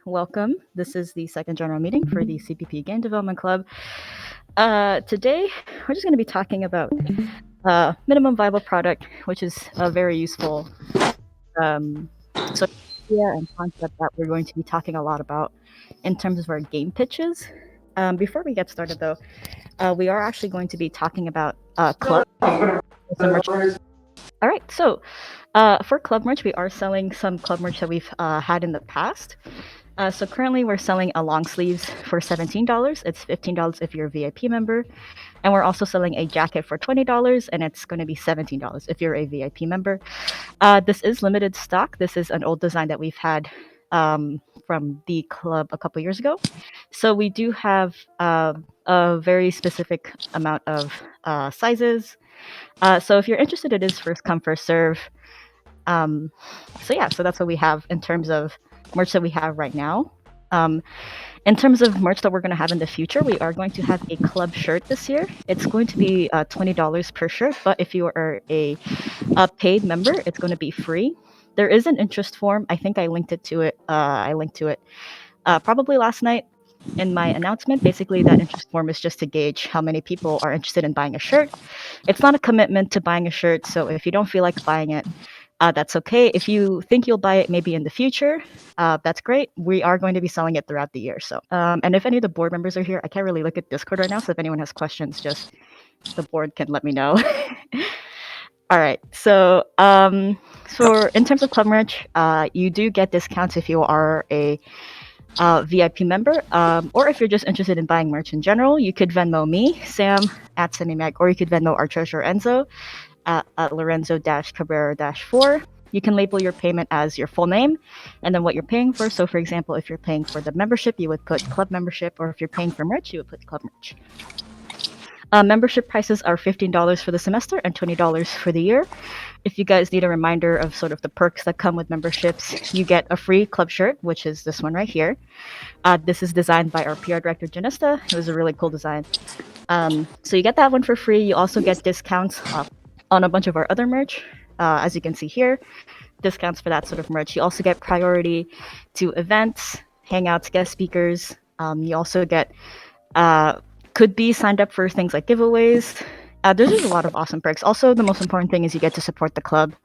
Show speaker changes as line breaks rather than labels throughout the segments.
welcome. This is the second general meeting for the CPP Game Development Club. Today, we're just going to be talking about minimum viable product, which is a very useful sort of idea and concept that we're going to be talking a lot about in terms of our game pitches. Before we get started, though, we are actually going to be talking about club. All right, so for club merch, we are selling some club merch that we've had in the past. So currently we're selling a long sleeves for $17. It's $15 if you're a VIP member. And we're also selling a jacket for $20, and it's going to be $17 if you're a VIP member. This is limited stock. This is an old design that we've had from the club a couple years ago. So we do have a very specific amount of sizes. So if you're interested, it is first come, first serve. So that's what we have in terms of merch that we have right now. In terms of merch that we're going to have in the future, we are going to have a club shirt this year. It's going to be $20 per shirt, but if you are a paid member, it's going to be free. There is an interest form. I think I linked to it probably last night in my announcement. Basically, that interest form is just to gauge how many people are interested in buying a shirt. It's not a commitment to buying a shirt, so if you don't feel like buying it, that's okay. If you think you'll buy it maybe in the future, that's great. We are going to be selling it throughout the year. So, and if any of the board members are here, I can't really look at Discord right now. So if anyone has questions, just the board can let me know. All right. So, in terms of club merch, you do get discounts if you are a VIP member, or if you're just interested in buying merch in general. You could Venmo me, Sam at SemiMag, or you could Venmo our treasurer Enzo at Lorenzo-Cabrera-4. You can label your payment as your full name and then what you're paying for. So for example, if you're paying for the membership, you would put club membership, or if you're paying for merch, you would put club merch. Membership prices are $15 for the semester and $20 for the year. If you guys need a reminder of sort of the perks that come with memberships, you get a free club shirt, which is this one right here. This is designed by our PR director, Janista. It was a really cool design. So you get that one for free. You also get discounts on a bunch of our other merch, as you can see here, discounts for that sort of merch. You also get priority to events, hangouts, guest speakers. You also get, could be signed up for things like giveaways. There's just a lot of awesome perks. Also, the most important thing is you get to support the club.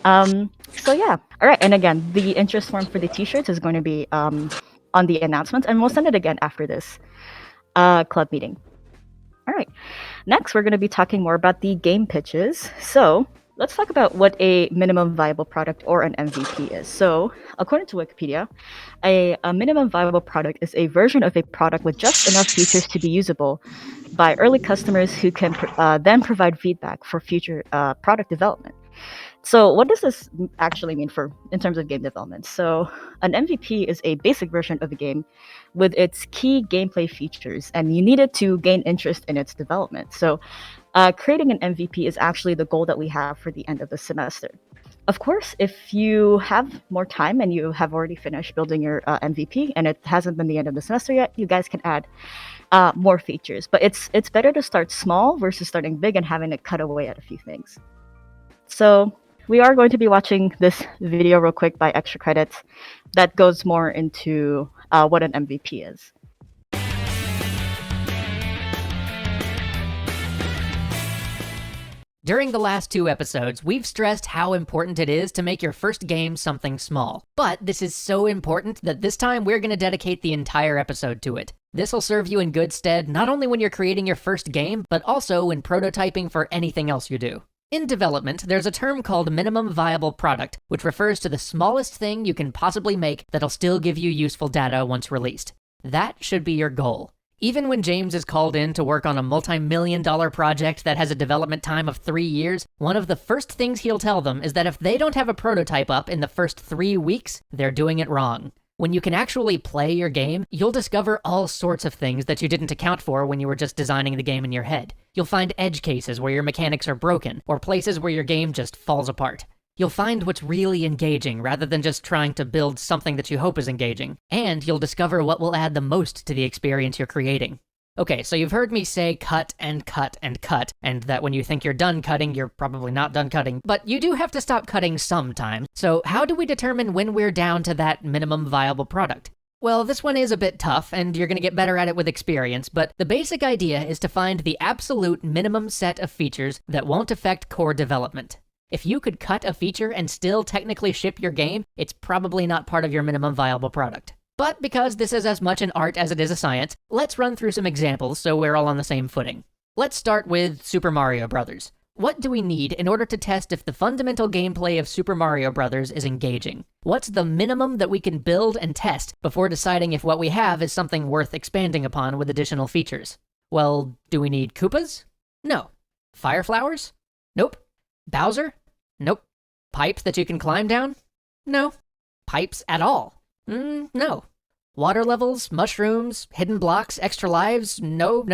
So yeah, all right. And again, the interest form for the t-shirts is going to be on the announcements, and we'll send it again after this club meeting. All right, next we're going to be talking more about the game pitches. So let's talk about what a minimum viable product or an MVP is. So according to Wikipedia, a minimum viable product is a version of a product with just enough features to be usable by early customers who can then provide feedback for future product development. So what does this actually mean in terms of game development? So an MVP is a basic version of a game with its key gameplay features, and you need it to gain interest in its development. So creating an MVP is actually the goal that we have for the end of the semester. Of course, if you have more time and you have already finished building your MVP and it hasn't been the end of the semester yet, you guys can add more features. But it's better to start small versus starting big and having to cut away at a few things. So we are going to be watching this video real quick by Extra Credits that goes more into what an MVP is.
During the last 2 episodes, we've stressed how important it is to make your first game something small. But this is so important that this time we're going to dedicate the entire episode to it. This will serve you in good stead not only when you're creating your first game, but also when prototyping for anything else you do. In development, there's a term called minimum viable product, which refers to the smallest thing you can possibly make that'll still give you useful data once released. That should be your goal. Even when James is called in to work on a multi-million-dollar project that has a development time of 3 years, one of the first things he'll tell them is that if they don't have a prototype up in the first 3 weeks, they're doing it wrong. When you can actually play your game, you'll discover all sorts of things that you didn't account for when you were just designing the game in your head. You'll find edge cases where your mechanics are broken, or places where your game just falls apart. You'll find what's really engaging rather than just trying to build something that you hope is engaging, and you'll discover what will add the most to the experience you're creating. Okay, so you've heard me say cut and cut and cut, and that when you think you're done cutting, you're probably not done cutting, but you do have to stop cutting sometimes. So how do we determine when we're down to that minimum viable product? Well, this one is a bit tough, and you're going to get better at it with experience, but the basic idea is to find the absolute minimum set of features that won't affect core development. If you could cut a feature and still technically ship your game, it's probably not part of your minimum viable product. But because this is as much an art as it is a science, let's run through some examples so we're all on the same footing. Let's start with Super Mario Bros. What do we need in order to test if the fundamental gameplay of Super Mario Bros. Is engaging? What's the minimum that we can build and test before deciding if what we have is something worth expanding upon with additional features? Well, do we need Koopas? No. Fire flowers? Nope. Bowser? Nope. Pipes that you can climb down? No. Pipes at all? No. Water levels, mushrooms, hidden blocks, extra lives? No.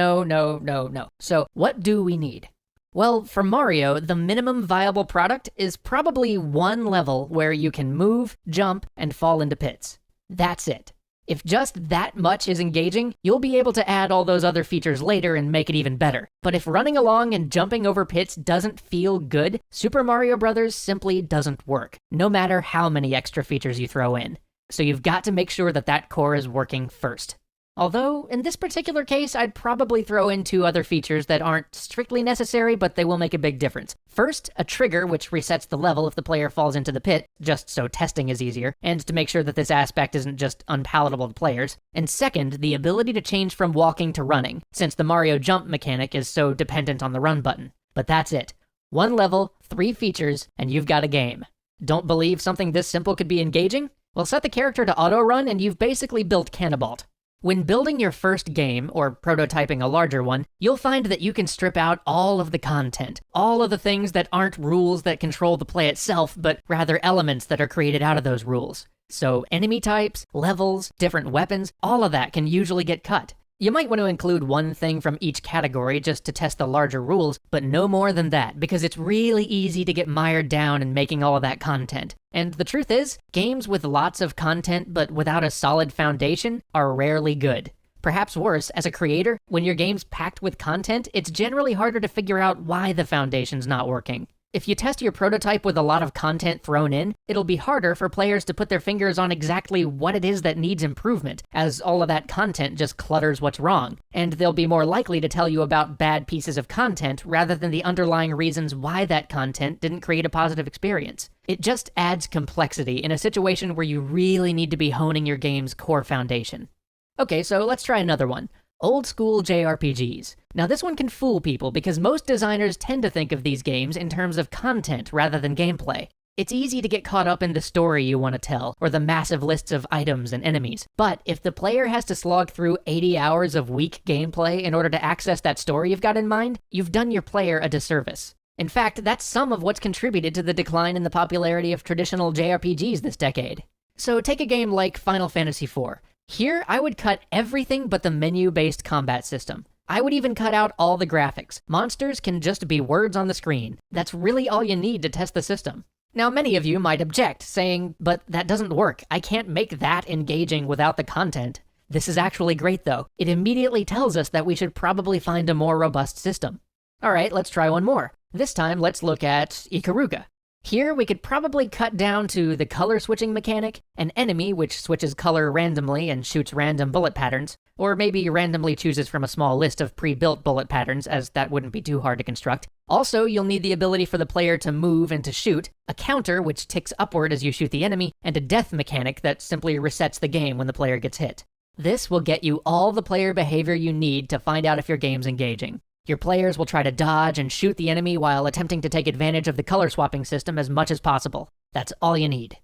So what do we need? Well, for Mario, the minimum viable product is probably one level where you can move, jump, and fall into pits. That's it. If just that much is engaging, you'll be able to add all those other features later and make it even better. But if running along and jumping over pits doesn't feel good, Super Mario Bros. Simply doesn't work, no matter how many extra features you throw in. So you've got to make sure that that core is working first. Although, in this particular case, I'd probably throw in 2 other features that aren't strictly necessary, but they will make a big difference. First, a trigger which resets the level if the player falls into the pit, just so testing is easier, and to make sure that this aspect isn't just unpalatable to players. And second, the ability to change from walking to running, since the Mario jump mechanic is so dependent on the run button. But that's it. 1 level, 3 features, and you've got a game. Don't believe something this simple could be engaging? Well, set the character to auto-run and you've basically built Cannibalt. When building your first game, or prototyping a larger one, you'll find that you can strip out all of the content, all of the things that aren't rules that control the play itself, but rather elements that are created out of those rules. So enemy types, levels, different weapons, all of that can usually get cut. You might want to include one thing from each category just to test the larger rules, but no more than that, because it's really easy to get mired down in making all of that content. And the truth is, games with lots of content but without a solid foundation are rarely good. Perhaps worse, as a creator, when your game's packed with content, it's generally harder to figure out why the foundation's not working. If you test your prototype with a lot of content thrown in, it'll be harder for players to put their fingers on exactly what it is that needs improvement, as all of that content just clutters what's wrong, and they'll be more likely to tell you about bad pieces of content rather than the underlying reasons why that content didn't create a positive experience. It just adds complexity in a situation where you really need to be honing your game's core foundation. Okay, so let's try another one. Old school JRPGs. Now this one can fool people because most designers tend to think of these games in terms of content rather than gameplay. It's easy to get caught up in the story you want to tell, or the massive lists of items and enemies. But if the player has to slog through 80 hours of weak gameplay in order to access that story you've got in mind, you've done your player a disservice. In fact, that's some of what's contributed to the decline in the popularity of traditional JRPGs this decade. So take a game like Final Fantasy IV. Here, I would cut everything but the menu-based combat system. I would even cut out all the graphics. Monsters can just be words on the screen. That's really all you need to test the system. Now, many of you might object, saying, but that doesn't work. I can't make that engaging without the content. This is actually great, though. It immediately tells us that we should probably find a more robust system. All right, let's try one more. This time, let's look at Ikaruga. Here, we could probably cut down to the color switching mechanic, an enemy which switches color randomly and shoots random bullet patterns, or maybe randomly chooses from a small list of pre-built bullet patterns, as that wouldn't be too hard to construct. Also, you'll need the ability for the player to move and to shoot, a counter which ticks upward as you shoot the enemy, and a death mechanic that simply resets the game when the player gets hit. This will get you all the player behavior you need to find out if your game's engaging. Your players will try to dodge and shoot the enemy while attempting to take advantage of the color swapping system as much as possible. That's all you need.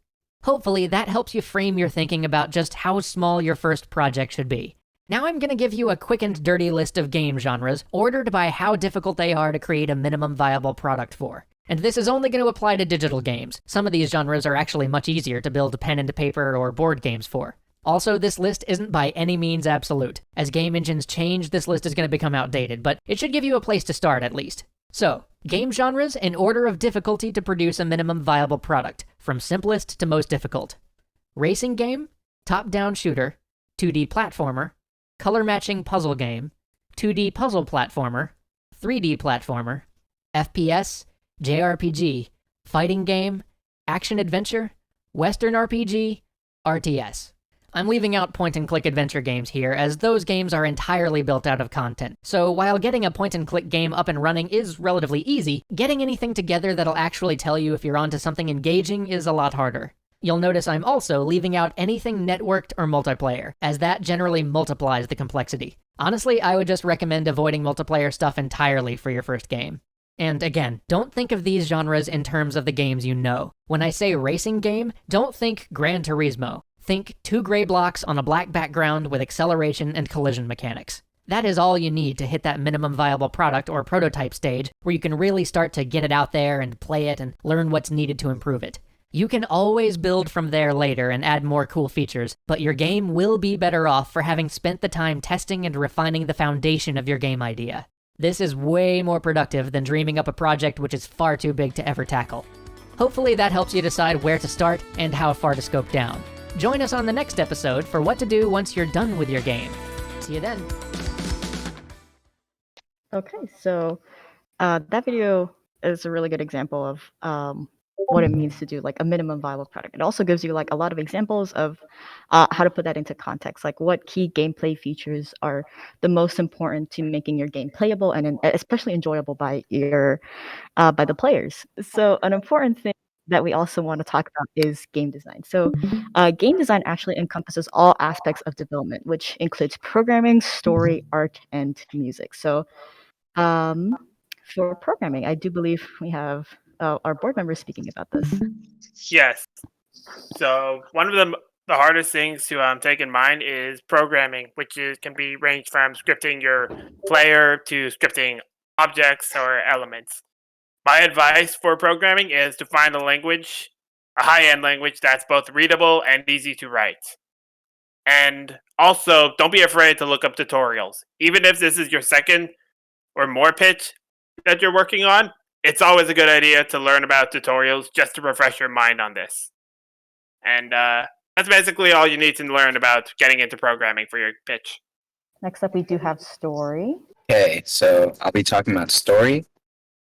Hopefully that helps you frame your thinking about just how small your first project should be. Now I'm going to give you a quick and dirty list of game genres, ordered by how difficult they are to create a minimum viable product for. And this is only going to apply to digital games. Some of these genres are actually much easier to build pen and paper or board games for. Also, this list isn't by any means absolute. As game engines change, this list is going to become outdated, but it should give you a place to start at least. So, game genres in order of difficulty to produce a minimum viable product, from simplest to most difficult. Racing game, top-down shooter, 2D platformer, color-matching puzzle game, 2D puzzle platformer, 3D platformer, FPS, JRPG, fighting game, action-adventure, Western RPG, RTS. I'm leaving out point-and-click adventure games here, as those games are entirely built out of content. So while getting a point-and-click game up and running is relatively easy, getting anything together that'll actually tell you if you're onto something engaging is a lot harder. You'll notice I'm also leaving out anything networked or multiplayer, as that generally multiplies the complexity. Honestly, I would just recommend avoiding multiplayer stuff entirely for your first game. And again, don't think of these genres in terms of the games you know. When I say racing game, don't think Gran Turismo. Think 2 gray blocks on a black background with acceleration and collision mechanics. That is all you need to hit that minimum viable product or prototype stage where you can really start to get it out there and play it and learn what's needed to improve it. You can always build from there later and add more cool features, but your game will be better off for having spent the time testing and refining the foundation of your game idea. This is way more productive than dreaming up a project which is far too big to ever tackle. Hopefully that helps you decide where to start and how far to scope down. Join us on the next episode for what to do once you're done with your game. See you then.
Okay, so that video is a really good example of what it means to do like a minimum viable product. It also gives you like a lot of examples of how to put that into context, like what key gameplay features are the most important to making your game playable and especially enjoyable by the players. So an important thing that we also want to talk about is game design. So game design actually encompasses all aspects of development, which includes programming, story, art, and music. So for programming, I do believe we have our board members speaking about this.
Yes. So one of the hardest things to take in mind is programming, which can be ranged from scripting your player to scripting objects or elements. My advice for programming is to find a language, a high-end language that's both readable and easy to write. And also, don't be afraid to look up tutorials. Even if this is your second or more pitch that you're working on, it's always a good idea to learn about tutorials just to refresh your mind on this. And that's basically all you need to learn about getting into programming for your pitch.
Next up, we do have story.
Okay, so I'll be talking about story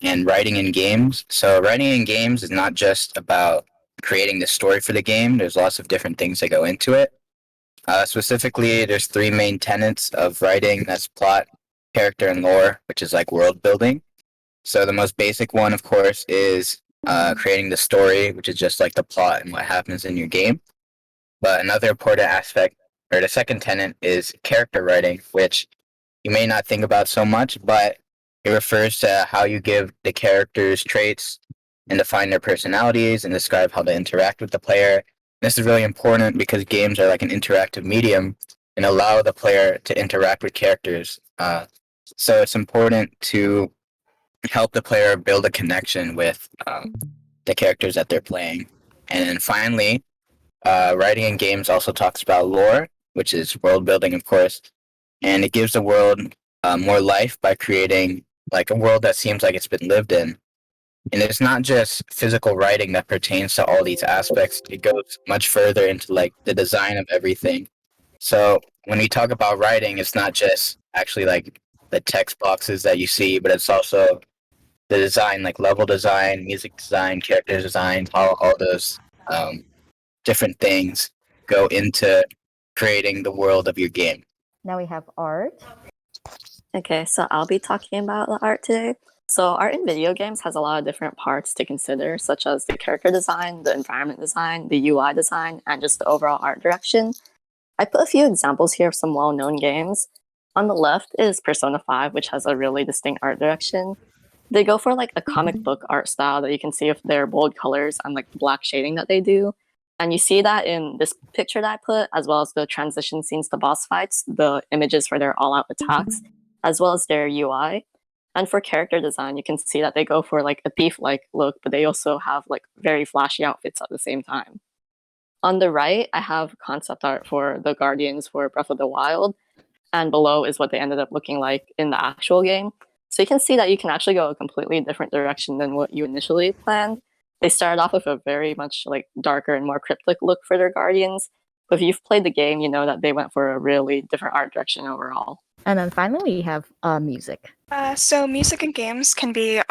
and writing in games. So writing in games is not just about creating the story for the game. There's lots of different things that go into it. Specifically, there's 3 main tenets of writing. That's plot, character, and lore, which is like world building. So the most basic one, of course, is creating the story, which is just like the plot and what happens in your game. But another important aspect, or the second tenet, is character writing, which you may not think about so much, but it refers to how you give the characters traits and define their personalities and describe how they interact with the player. This is really important because games are like an interactive medium and allow the player to interact with characters. So it's important to help the player build a connection with the characters that they're playing. And then finally, writing in games also talks about lore, which is world building, of course, and it gives the world more life by creating like a world that seems like it's been lived in. And it's not just physical writing that pertains to all these aspects. It goes much further into like the design of everything. So when we talk about writing, it's not just actually like the text boxes that you see, but it's also the design, like level design, music design, character design, all those different things go into creating the world of your game.
Now we have art.
Okay, so I'll be talking about the art today. So art in video games has a lot of different parts to consider, such as the character design, the environment design, the UI design, and just the overall art direction. I put a few examples here of some well-known games. On the left is Persona 5, which has a really distinct art direction. They go for like a comic book art style that you can see with their bold colors and like the black shading that they do. And you see that in this picture that I put, as well as the transition scenes to boss fights, the images for their all-out attacks, as well as their UI. And for character design, you can see that they go for like a thief-like look, but they also have like very flashy outfits at the same time. On the right, I have concept art for the Guardians for Breath of the Wild, and below is what they ended up looking like in the actual game. So you can see that you can actually go a completely different direction than what you initially planned. They started off with a very much like darker and more cryptic look for their Guardians, but if you've played the game, you know that they went for a really different art direction overall.
And then finally, we have music.
So music in games can be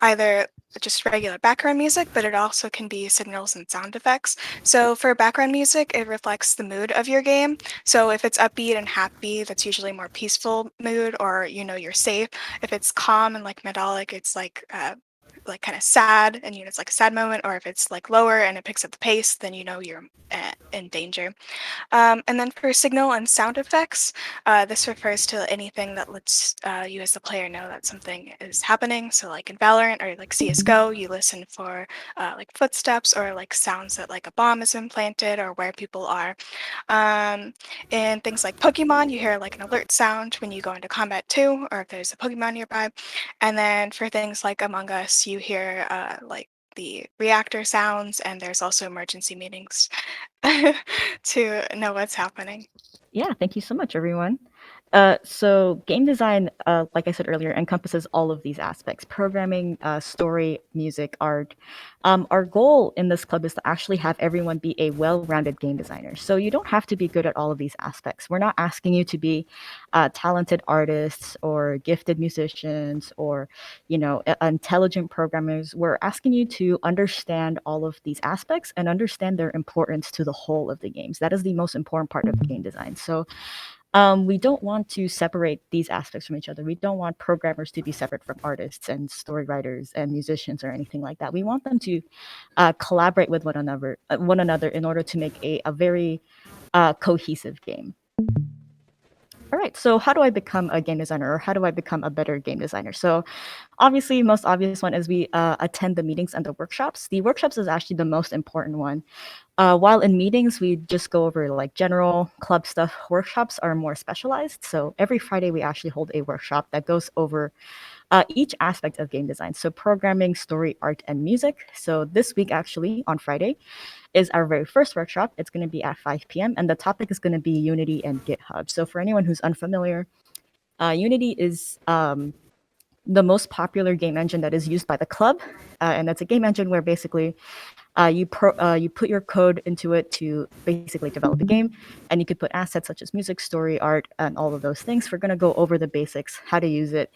either just regular background music, but it also can be signals and sound effects. So for background music, it reflects the mood of your game. So if it's upbeat and happy, that's usually more peaceful mood, or you're safe. If it's calm and like metallic, it's like kind of sad, and it's like a sad moment. Or if it's like lower and it picks up the pace, then you're in danger. And then for signal and sound effects, this refers to anything that lets you as the player know that something is happening. So like in Valorant or like CSGO, you listen for like footsteps or like sounds that like a bomb has been planted or where people are. In things like Pokemon, you hear like an alert sound when you go into combat too, or if there's a Pokemon nearby. And then for things like Among Us, you hear like the reactor sounds, and there's also emergency meetings to know what's happening.
Yeah, thank you so much, everyone. So game design, like I said earlier, encompasses all of these aspects: programming, story, music, art. Our goal in this club is to actually have everyone be a well-rounded game designer. So you don't have to be good at all of these aspects. We're not asking you to be talented artists or gifted musicians or, intelligent programmers. We're asking you to understand all of these aspects and understand their importance to the whole of the games. That is the most important part of game design. So we don't want to separate these aspects from each other. We don't want programmers to be separate from artists and story writers and musicians or anything like that. We want them to collaborate with one another in order to make a very cohesive game. All right, so how do I become a game designer, or how do I become a better game designer? So obviously, most obvious one is we attend the meetings and the workshops. The workshops is actually the most important one. While in meetings, we just go over like general club stuff. Workshops are more specialized. So every Friday, we actually hold a workshop that goes over each aspect of game design. So programming, story, art, and music. So this week, actually, on Friday, is our very first workshop. It's going to be at 5 p.m. and the topic is going to be Unity and GitHub. So for anyone who's unfamiliar, Unity is the most popular game engine that is used by the club, and that's a game engine where basically you put your code into it to basically develop a game, and you could put assets such as music, story, art, and all of those things. We're going to go over the basics, how to use it,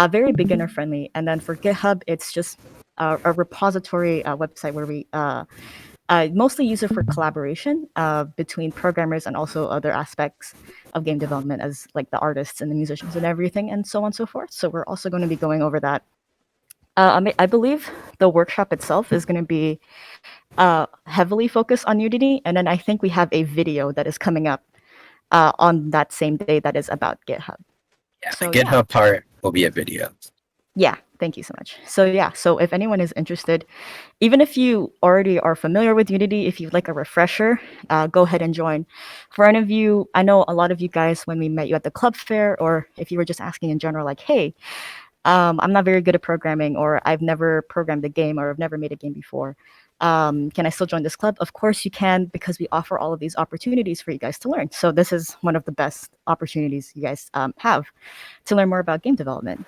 very beginner friendly. And then for GitHub, it's just a repository website where we mostly use it for collaboration between programmers and also other aspects of game development, as like the artists and the musicians and everything, and so on and so forth. So we're also going to be going over that. I believe the workshop itself is going to be heavily focused on Unity, and then I think we have a video that is coming up on that same day that is about GitHub.
Yeah,
So,
the GitHub part will be a video.
Yeah, thank you so much. So yeah, so if anyone is interested, even if you already are familiar with Unity, if you'd like a refresher, go ahead and join. For any of you, I know a lot of you guys, when we met you at the club fair, or if you were just asking in general, like, hey, I'm not very good at programming, or I've never programmed a game, or I've never made a game before. Can I still join this club? Of course you can, because we offer all of these opportunities for you guys to learn. So this is one of the best opportunities you guys have to learn more about game development.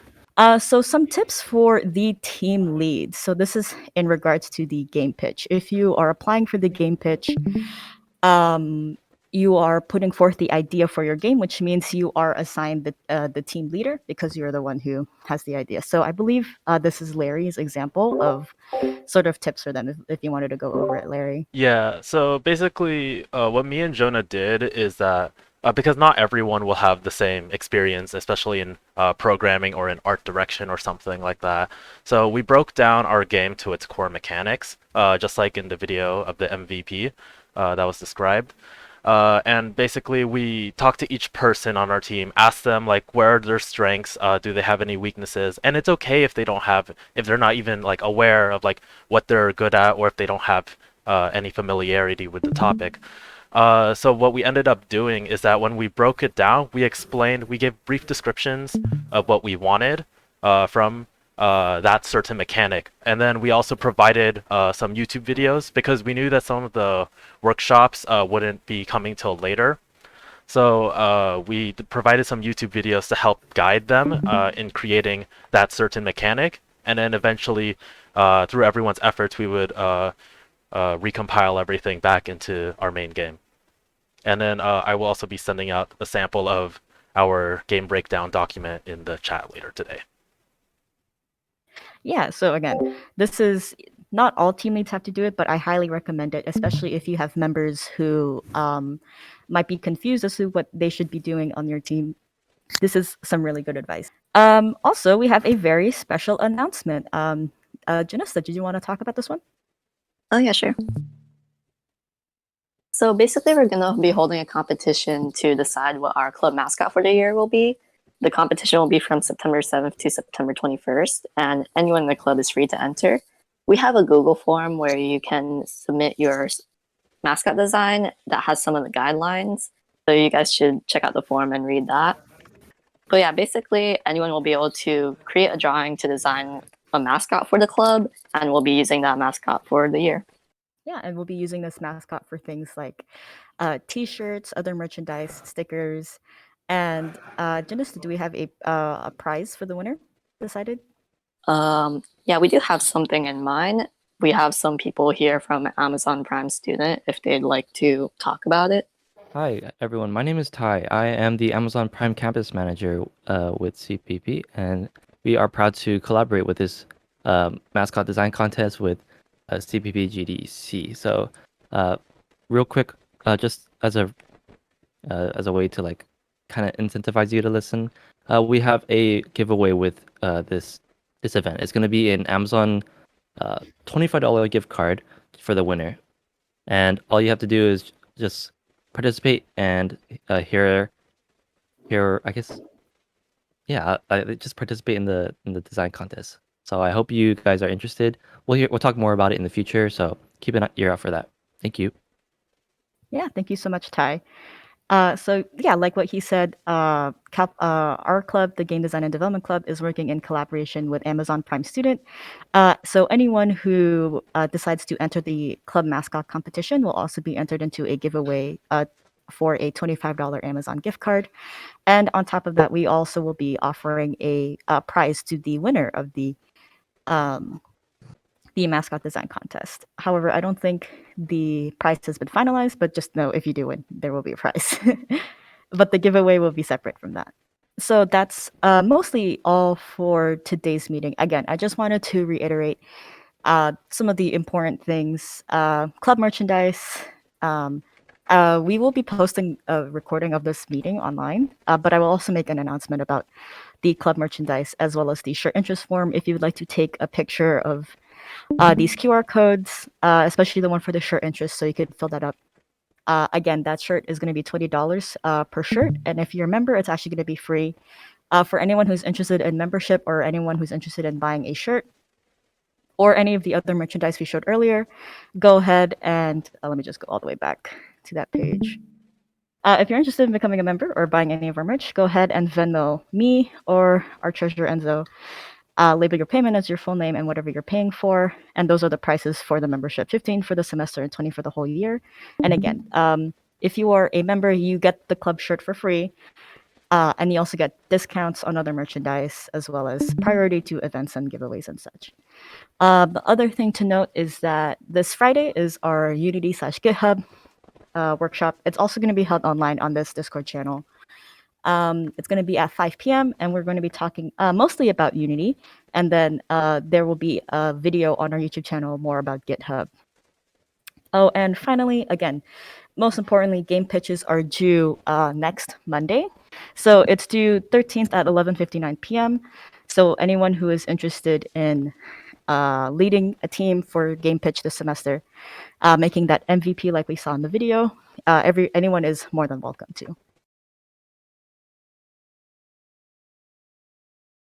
So some tips for the team lead. So this is in regards to the game pitch. If you are applying for the game pitch, you are putting forth the idea for your game, which means you are assigned the team leader because you're the one who has the idea. So I believe this is Larry's example of sort of tips for them, if you wanted to go over it, Larry.
Yeah, so basically, what me and Jonah did is that because not everyone will have the same experience, especially in programming or in art direction or something like that. So we broke down our game to its core mechanics, just like in the video of the MVP that was described. And basically, we talked to each person on our team, asked them like where are their strengths, do they have any weaknesses, and it's okay if if they're not even like aware of like what they're good at, or if they don't have any familiarity with the topic. So what we ended up doing is that when we broke it down, we gave brief descriptions of what we wanted from that certain mechanic. And then we also provided some YouTube videos because we knew that some of the workshops wouldn't be coming till later. So we provided some YouTube videos to help guide them in creating that certain mechanic. And then eventually, through everyone's efforts, we would recompile everything back into our main game. And then I will also be sending out a sample of our game breakdown document in the chat later today.
Yeah, so again, this is not all team leads have to do it, but I highly recommend it, especially if you have members who might be confused as to what they should be doing on your team. This is some really good advice. Also, we have a very special announcement. Janessa, did you want to talk about this one?
Oh, yeah, sure. So basically, we're going to be holding a competition to decide what our club mascot for the year will be. The competition will be from September 7th to September 21st, and anyone in the club is free to enter. We have a Google form where you can submit your mascot design that has some of the guidelines. So you guys should check out the form and read that. But yeah, basically, anyone will be able to create a drawing to design a mascot for the club, and we'll be using that mascot for the year.
Yeah, and we'll be using this mascot for things like T-shirts, other merchandise, stickers, and Janessa, do we have a prize for the winner decided?
Yeah, we do have something in mind. We have some people here from Amazon Prime Student if they'd like to talk about it.
Hi, everyone. My name is Ty. I am the Amazon Prime Campus Manager with CPP, and we are proud to collaborate with this mascot design contest with CPP GDC. So, real quick, just as a way to like kind of incentivize you to listen, we have a giveaway with this event. It's going to be an Amazon $25 gift card for the winner, and all you have to do is just participate and hear I guess just participate in the design contest. So I hope you guys are interested. We'll talk more about it in the future, so keep an ear out for that. Thank you.
Yeah, thank you so much, Ty. So yeah, like what he said, our club, the Game Design and Development Club, is working in collaboration with Amazon Prime Student. So anyone who decides to enter the club mascot competition will also be entered into a giveaway for a $25 Amazon gift card. And on top of that, we also will be offering a prize to the winner of the mascot design contest. However, I don't think the prize has been finalized, but just know if you do win, there will be a prize. But the giveaway will be separate from that. So that's mostly all for today's meeting. Again, I just wanted to reiterate some of the important things. Club merchandise. We will be posting a recording of this meeting online, but I will also make an announcement about the club merchandise as well as the shirt interest form if you would like to take a picture of these QR codes, especially the one for the shirt interest, so you could fill that up. Again, that shirt is going to be $20 per shirt, and if you're a member, it's actually going to be free. For anyone who's interested in membership or anyone who's interested in buying a shirt or any of the other merchandise we showed earlier, go ahead and let me just go all the way back to that page. If you're interested in becoming a member or buying any of our merch, go ahead and Venmo me or our treasurer Enzo. Label your payment as your full name and whatever you're paying for, and those are the prices for the membership: 15 for the semester and 20 for the whole year. And again, if you are a member, you get the club shirt for free, and you also get discounts on other merchandise as well as priority to events and giveaways and such. The other thing to note is that this Friday is our Unity/GitHub workshop. It's also going to be held online on this Discord channel. It's going to be at 5 p.m. and we're going to be talking mostly about Unity, and then there will be a video on our YouTube channel more about GitHub. Oh, and finally, again, most importantly, game pitches are due next Monday. So it's due 13th at 11:59 p.m. So anyone who is interested in leading a team for game pitch this semester, making that MVP like we saw in the video, anyone is more than welcome to.